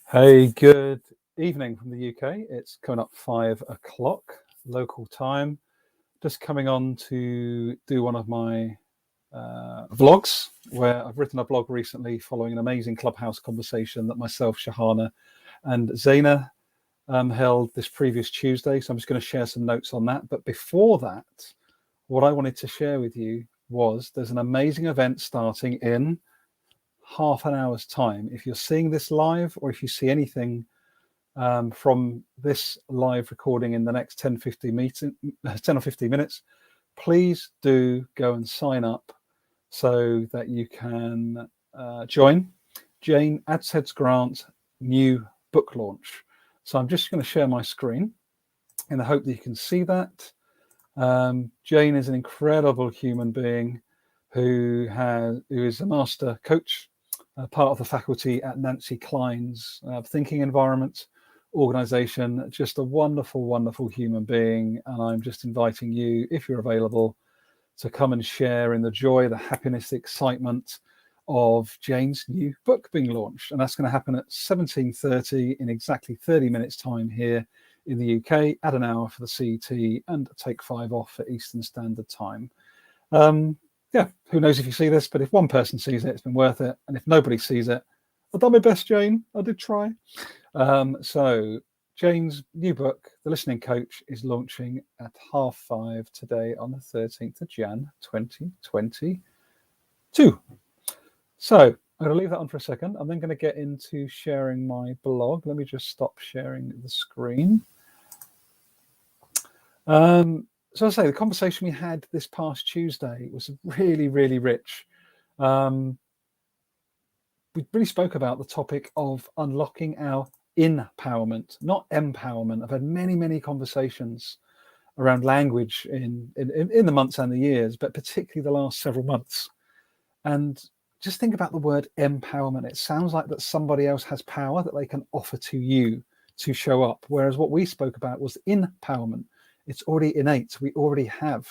Hey, good evening from the UK. It's coming up 5 o'clock local time. Just coming on to do one of my vlogs where I've written a blog recently following an amazing Clubhouse conversation that myself, Shahana, and Zaina held this previous Tuesday. So I'm just going to share some notes on that. But before that, what I wanted to share with you was there's an amazing event starting in half an hour's time. If you're seeing this live or if you see anything from this live recording in the next 10 or 15 minutes, please do go and sign up so that you can join Jane Adsed's Grant new book launch. So I'm just going to share my screen in the hope that you can see that. Jane is an incredible human being who is a master coach, part of the faculty at Nancy Klein's Thinking Environment organization. Just a wonderful, wonderful human being. And I'm just inviting you, if you're available, to come and share in the joy, the happiness, the excitement of Jane's new book being launched. And that's going to happen at 17:30 in exactly 30 minutes time here in the UK, add an hour for the CET and take 5 off for Eastern Standard Time. Yeah, who knows if you see this, but if one person sees it, it's been worth it. And if nobody sees it, I've done my best, Jane. I did try. So Jane's new book, The Listening Coach, is launching at 5:30 today on the 13th of Jan, 2022. So I'm going to leave that on for a second. I'm then going to get into sharing my blog. Let me just stop sharing the screen. So I say the conversation we had this past Tuesday was really, really rich. We really spoke about the topic of unlocking our INpowerment, not empowerment. I've had many, many conversations around language in the months and the years, but particularly the last several months. And just think about the word empowerment. It sounds like that somebody else has power that they can offer to you to show up. Whereas what we spoke about was empowerment. It's already innate. We already have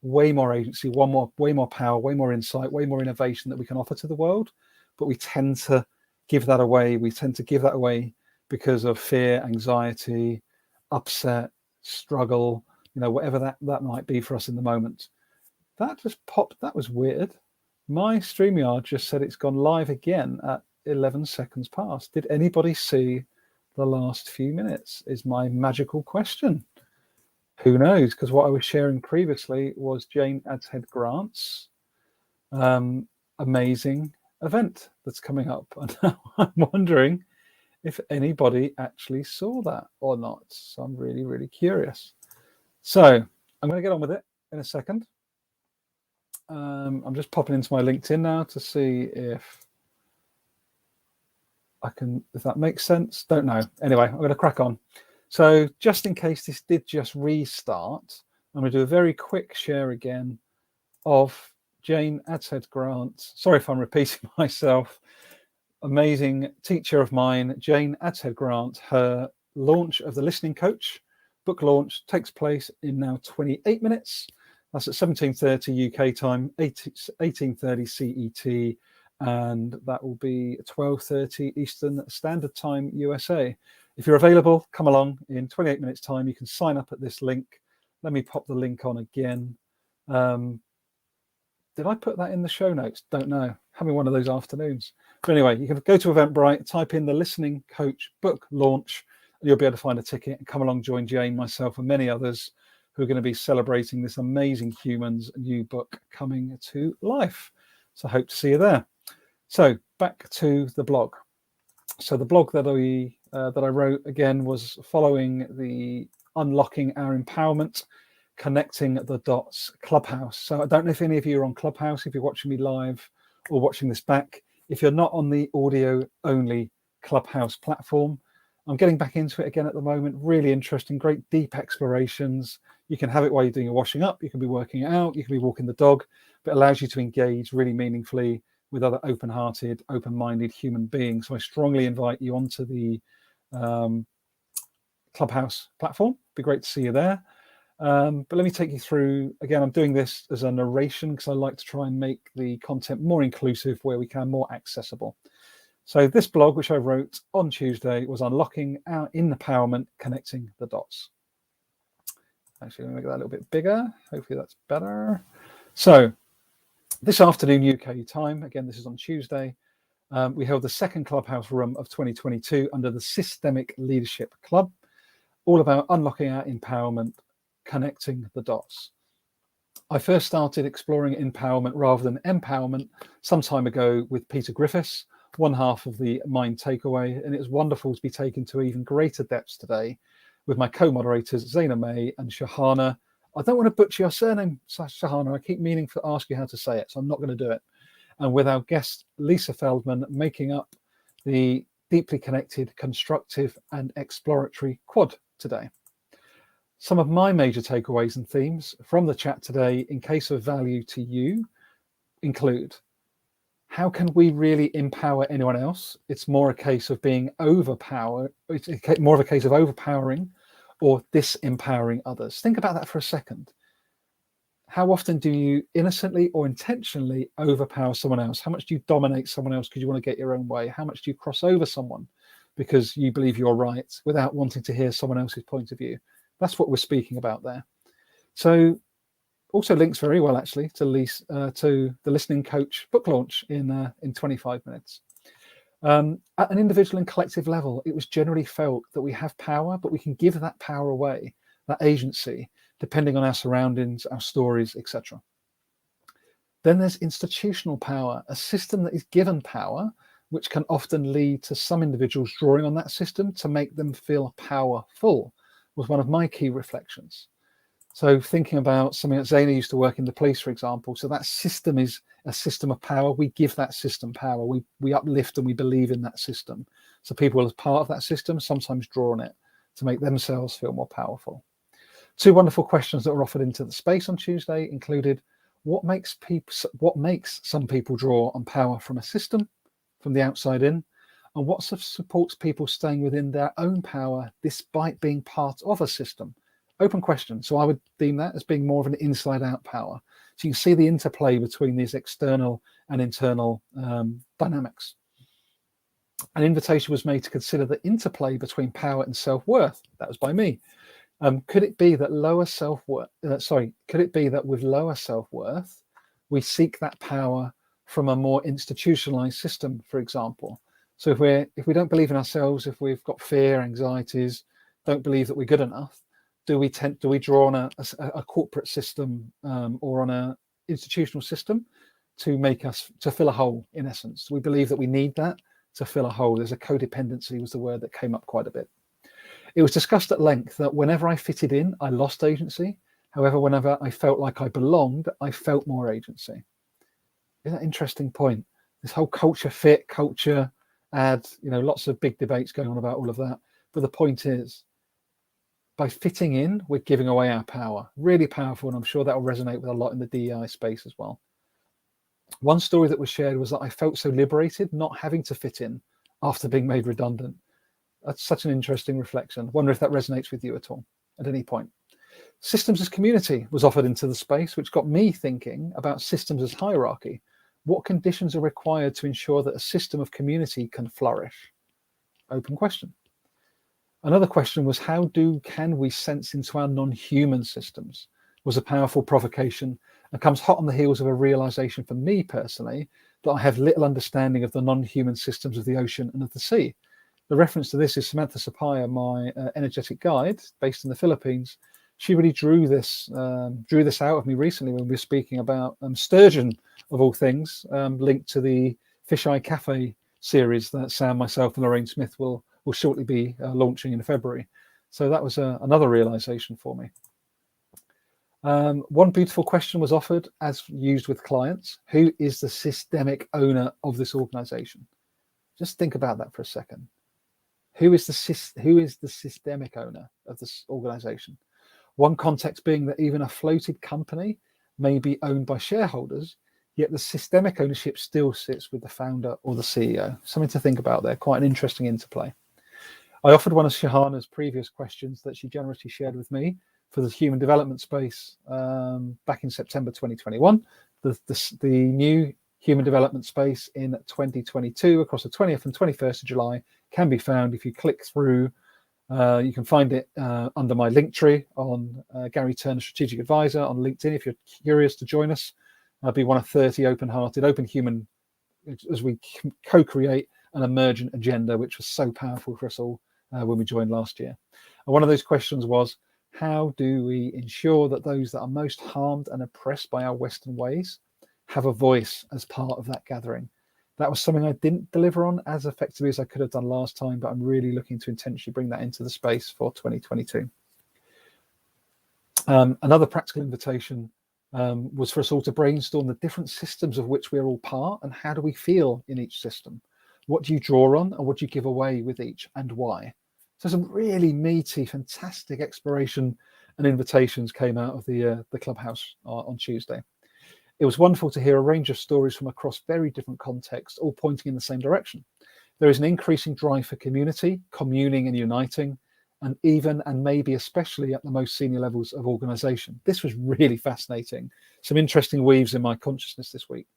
way more agency, way more power, way more insight, way more innovation that we can offer to the world. But we tend to give that away. We tend to give that away because of fear, anxiety, upset, struggle, whatever that might be for us in the moment. That just popped. That was weird. My StreamYard just said it's gone live again at 11 seconds past. Did anybody see the last few minutes? Is my magical question. Who knows? Because what I was sharing previously was Jane Adshead Grant's amazing event that's coming up. And now I'm wondering if anybody actually saw that or not. So I'm really, really curious. So I'm going to get on with it in a second. I'm just popping into my LinkedIn now to see if that makes sense. Don't know. Anyway, I'm going to crack on. So just in case this did just restart, I'm going to do a very quick share again of Jane Adshead Grant. Sorry if I'm repeating myself. Amazing teacher of mine, Jane Adshead Grant. Her launch of The Listening Coach book launch takes place in now 28 minutes. That's at 17:30 UK time, 18:30 CET, and that will be 12:30 Eastern Standard Time USA. If you're available, come along in 28 minutes time. You can sign up at this link. Let me pop the link on again. Did I put that in the show notes? Don't know. Having one of those afternoons. But anyway, you can go to Eventbrite, type in The Listening Coach book launch, and you'll be able to find a ticket and come along, join Jane, myself, and many others who are going to be celebrating this amazing human's new book coming to life. So I hope to see you there. So back to the blog. So the blog that I wrote again was following the Unlocking Our Empowerment, Connecting the Dots Clubhouse. So I don't know if any of you are on Clubhouse, if you're watching me live or watching this back. If you're not on the audio only Clubhouse platform, I'm getting back into it again at the moment. Really interesting, great deep explorations. You can have it while you're doing your washing up. You can be working out. You can be walking the dog, but it allows you to engage really meaningfully with other open-hearted, open-minded human beings. So I strongly invite you onto the Clubhouse platform. It'd be great to see you there. But let me take you through, again, I'm doing this as a narration because I like to try and make the content more inclusive where we can, more accessible. So this blog, which I wrote on Tuesday, was unlocking our INpowerment, connecting the dots. Actually, let me make that a little bit bigger. Hopefully that's better. So this afternoon, UK time, again, this is on Tuesday, we held the second Clubhouse room of 2022 under the Systemic Leadership Club, all about unlocking our empowerment, connecting the dots. I first started exploring empowerment rather than empowerment some time ago with Peter Griffiths, one half of the Mind Takeaway, and it was wonderful to be taken to even greater depths today with my co-moderators Zaina May and Shahana. I don't want to butcher your surname, Shahana. I keep meaning to ask you how to say it, so I'm not going to do it. And with our guest Lisa Feldman making up the deeply connected, constructive and exploratory quad today. Some of my major takeaways and themes from the chat today, in case of value to you, include: how can we really empower anyone else? It's more a case of being overpowered. It's more of a case of overpowering or disempowering others. Think about that for a second. How often do you innocently or intentionally overpower someone else? How much do you dominate someone else because you want to get your own way? How much do you cross over someone because you believe you're right without wanting to hear someone else's point of view? That's what we're speaking about there. So also links very well actually to the Listening Coach book launch in 25 minutes. At an individual and collective level, it was generally felt that we have power, but we can give that power away, that agency, depending on our surroundings, our stories, etc. Then there's institutional power, a system that is given power, which can often lead to some individuals drawing on that system to make them feel powerful, was one of my key reflections. So thinking about something that Zaina used to work in the police, for example, so that system is a system of power. We give that system power. We uplift and we believe in that system. So people as part of that system sometimes draw on it to make themselves feel more powerful. Two wonderful questions that were offered into the space on Tuesday included: what makes some people draw on power from a system, from the outside in, and what supports people staying within their own power despite being part of a system? Open question. So I would deem that as being more of an inside-out power. So you can see the interplay between these external and internal dynamics. An invitation was made to consider the interplay between power and self-worth. That was by me. Could it be that Could it be that with lower self-worth, we seek that power from a more institutionalized system, for example? So if we don't believe in ourselves, if we've got fear, anxieties, don't believe that we're good enough, do we draw on a corporate system or on an institutional system to fill a hole, in essence? We believe that we need that to fill a hole. There's a codependency was the word that came up quite a bit. It was discussed at length that whenever I fitted in, I lost agency. However, whenever I felt like I belonged, I felt more agency. Isn't that an interesting point? This whole culture fit, culture add, lots of big debates going on about all of that. But the point is, by fitting in, we're giving away our power. Really powerful, and I'm sure that will resonate with a lot in the DEI space as well. One story that was shared was that I felt so liberated not having to fit in after being made redundant. That's such an interesting reflection. I wonder if that resonates with you at all, at any point. Systems as community was offered into the space, which got me thinking about systems as hierarchy. What conditions are required to ensure that a system of community can flourish? Open question. Another question was, can we sense into our non-human systems? Was a powerful provocation and comes hot on the heels of a realization for me personally that I have little understanding of the non-human systems of the ocean and of the sea. The reference to this is Samantha Sapaya, my energetic guide based in the Philippines. She really drew this out of me recently when we were speaking about sturgeon, of all things, linked to the Fish Eye Cafe series that Sam, myself and Lorraine Smith will shortly be launching in February. So that was another realization for me. One beautiful question was offered as used with clients: who is the systemic owner of this organization? Just think about that for a second. Who is the systemic owner of this organization? One context being that even a floated company may be owned by shareholders, yet the systemic ownership still sits with the founder or the CEO. Something to think about there, quite an interesting interplay. I offered one of Shahana's previous questions that she generously shared with me for the human development space back in September 2021. The new human development space in 2022 across the 20th and 21st of July can be found if you click through. You can find it under my link tree on Gary Turner, Strategic Advisor on LinkedIn. If you're curious to join us, I'll be one of 30 open-hearted, open human as we co-create an emergent agenda, which was so powerful for us all when we joined last year. And one of those questions was, how do we ensure that those that are most harmed and oppressed by our Western ways have a voice as part of that gathering? That was something I didn't deliver on as effectively as I could have done last time, but I'm really looking to intentionally bring that into the space for 2022. Another practical invitation was for us all to brainstorm the different systems of which we're all part, and how do we feel in each system? What do you draw on, and what do you give away with each, and why? So some really meaty, fantastic exploration and invitations came out of the Clubhouse on Tuesday. It was wonderful to hear a range of stories from across very different contexts, all pointing in the same direction. There is an increasing drive for community, communing and uniting, and even and maybe especially at the most senior levels of organization. This was really fascinating. Some interesting weaves in my consciousness this week.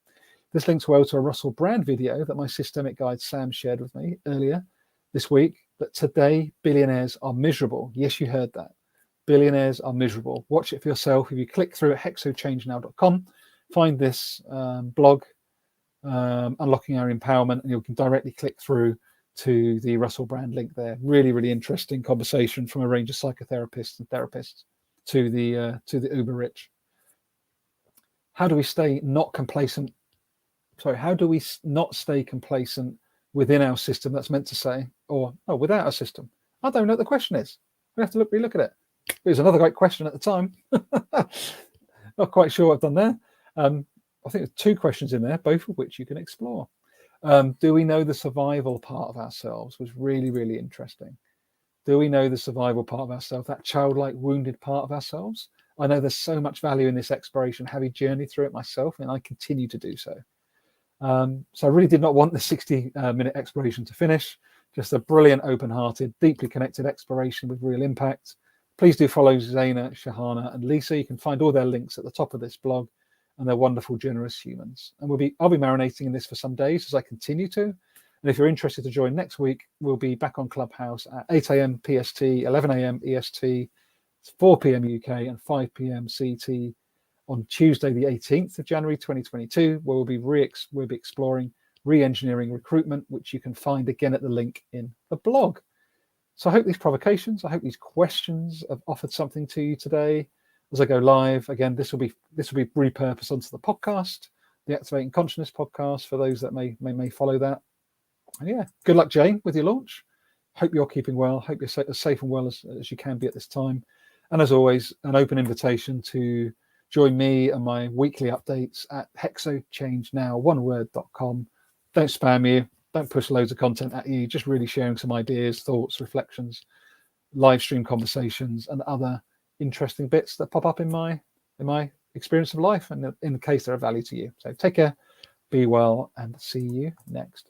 This links well to a Russell Brand video that my systemic guide Sam shared with me earlier this week, that today billionaires are miserable. Yes, you heard that. Billionaires are miserable. Watch it for yourself. If you click through at hexochange.now.com, find this blog, Unlocking Our Empowerment, and you can directly click through to the Russell Brand link there. Really, really interesting conversation from a range of psychotherapists and therapists to the uber rich. How do we stay not complacent? Sorry, how do we not stay complacent within our system? That's meant to say, or without our system. I don't know what the question is. We have to relook at it. It was another great question at the time. Not quite sure what I've done there. I think there's two questions in there, both of which you can explore. Do we know the survival part of ourselves? Was really, really interesting. Do we know the survival part of ourselves, that childlike, wounded part of ourselves? I know there's so much value in this exploration, having journeyed through it myself, and I continue to do so. So I really did not want the 60-minute exploration to finish. Just a brilliant, open-hearted, deeply connected exploration with real impact. Please do follow Zaina, Shahana, and Lisa. You can find all their links at the top of this blog, and they're wonderful, generous humans. And I'll be marinating in this for some days as I continue to. And if you're interested to join next week, we'll be back on Clubhouse at 8 a.m. PST, 11 a.m. EST, 4 p.m. UK, and 5 p.m. CT on Tuesday, the 18th of January 2022, where we'll be exploring re-engineering recruitment, which you can find again at the link in the blog. So I hope these provocations, I hope these questions have offered something to you today. As I go live, again, this will be repurposed onto the podcast, the Activating Consciousness podcast, for those that may follow that. And yeah, good luck, Jane, with your launch. Hope you're keeping well. Hope you're as safe and well as you can be at this time. And as always, an open invitation to join me and my weekly updates at hexochange.now.com. Don't spam you. Don't push loads of content at you. Just really sharing some ideas, thoughts, reflections, live stream conversations, and other interesting bits that pop up in my experience of life, and in the case they're of value to you. So take care, be well, and see you next